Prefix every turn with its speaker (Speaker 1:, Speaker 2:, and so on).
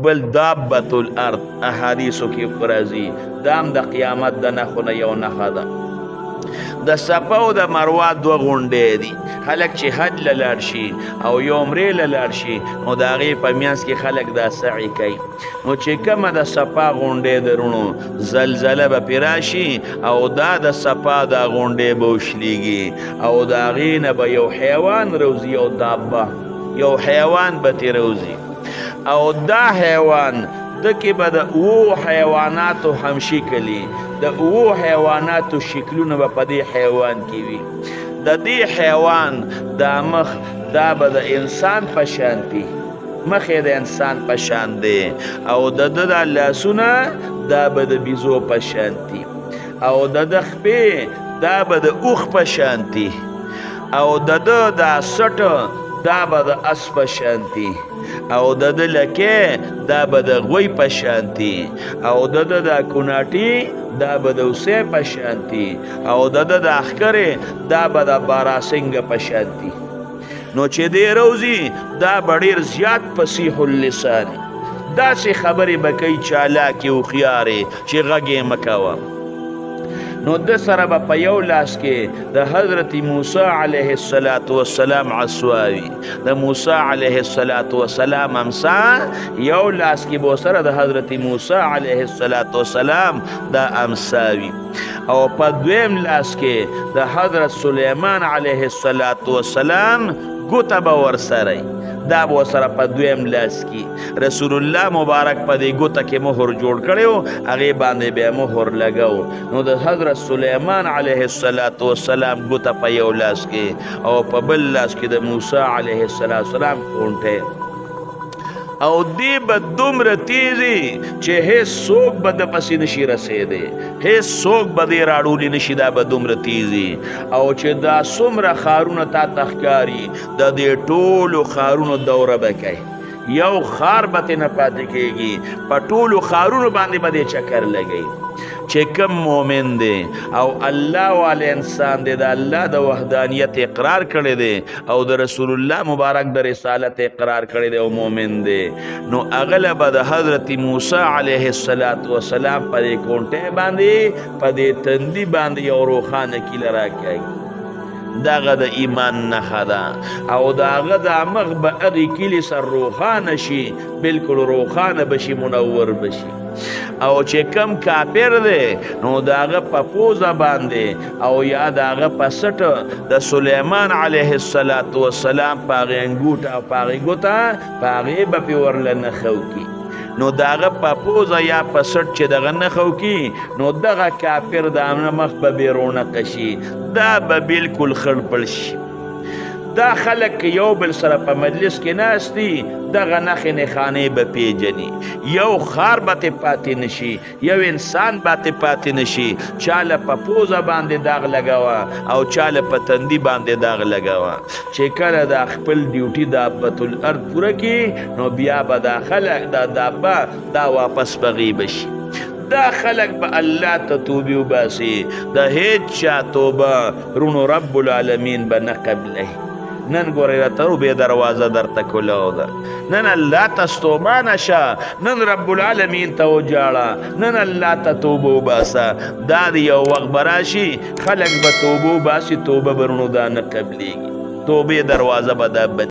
Speaker 1: بل دابة الارض احادیثو کې راځي دام د قیامت د نښو نه یو نښه ده. د صفا او د مروه دوه غونډې دي. خلک چې حج له لاړ شي او یو عمرې له لاړ شي نو د هغې په منځ کې خلک دا سعی کوي. نو چې کومه د صفا غونډې درونو زلزله به پرې راشي او دا د صفا دا غونډې به وشلیږي او د هغې نه به یو حیوان روزي او دابه یو حیوان به ترې روزي او دا حیوان دکې به د اوو حیواناتو همشي کلی د اوو حیواناتو شکلونه به په دې حیوان کې وي. د دې حیوان دا مخ دا به د انسان په شان دي مخ یې د انسان په شان دی او د ده د لاسونه دا به د بیزو په شان دي او د ده خپې دا به د اوښ په شان دي او د ده دا سټه دا به د اس په شان دي او د ده لکې دا به د غوی په شان دي او د ده دا کوناټي دا به د اوسې په شان دي او د ده د اخکرې دا به د باراسنګ په شان دي. نو چې دی روزي دا به ډېر زیات فصیح اللسان داسې خبرې به کوي چالاکې هوښیارې چې غږ یې مه کوه. نو د سره به په یو لاس کې د حضرت موسی علیه السلام عصواوي د موسی علیه السلام امسا یو لاس کې به سره د حضرت موسی علیه السلام د امساوي او په دویم لاس کې د حضرت سلیمان علیه السلام ګوته به ورسره دا به سره په دویم لاس کې رسول الله مبارک په دې ګوته کې مهر جوړ کړی و هغې باندې بیا مهر لګو. نو د حضرت سلیمان علیه السلام ګوته په یو لاس کې او په بل لاس کې د موسی علیه السلام کونټی او دی به دومره تیزی چې هیڅ څوک به د پسې نشي رسېدی هیڅ څوک به دې راړولی نشي دا به دومره تیزی او چې دا څومره ښارونه تا ته ښکاري د دې ټولو ښارونو دوره به کوي یو ښار به ترې نه پاتې کېږي په ټولو ښارونو باندې به دې چکر لګوي. چې کم مومن دی او الله والا انسان دی د الله د وحدانیت اقرار کړی دی او د رسول الله مبارک د رسالت اقرار کړی دی او مومن دی نو هغه به د حضرت موسی علیه السلام په دې کونټۍ باندې په دې تندي باندې یو روښانه کیله راکوي. دغه د ایمان نښه ده او د هغه د مخ به هغې کلي سر روښانه شي بلکل روښانه بشي منور بشي او چې کم کافر دی نو د هغه په پوزه باندې او یا د هغه په سټه د سلیمان علیه السلام په هغې انګوټه او په هغې ګوته په هغې به پې ورله نښه وکړي نو دغه په پوزه یا په سټ چې دغه نښه وکړي نو دغه کافر د مخ به بې رونقه شي دا به بلکل خړ پړ شي. دا خلک یو بل سره په مجلس کې ناست دي دغه نښې نښانې به پیژني یو ښار به ترې پاتې نشي یو انسان به ترې پاتې نشي چاله په پوزه باندې داغ لګوه او چاله په تندي باندې داغ لګوه. چې کله دا خپل ډیوټي دابة الارض پوره کړي نو بیا به دا خلک دا دابه دا واپس به غیبه شي. دا خلق به الله ته توبې وباسي د هیڅ چا توبه رونو رب العالمین به نه قبلوي. نن ګورئ راته بې دروازه درته کولو ده نن الله ته ستومانه شه نن رب العالمین ته وجاړه نن الله ته توبه وباسه. دا د یو وخت به راشي خلک به توبه وباسي توبه به رونو دا نه قبلیږي توبې دروازه به دا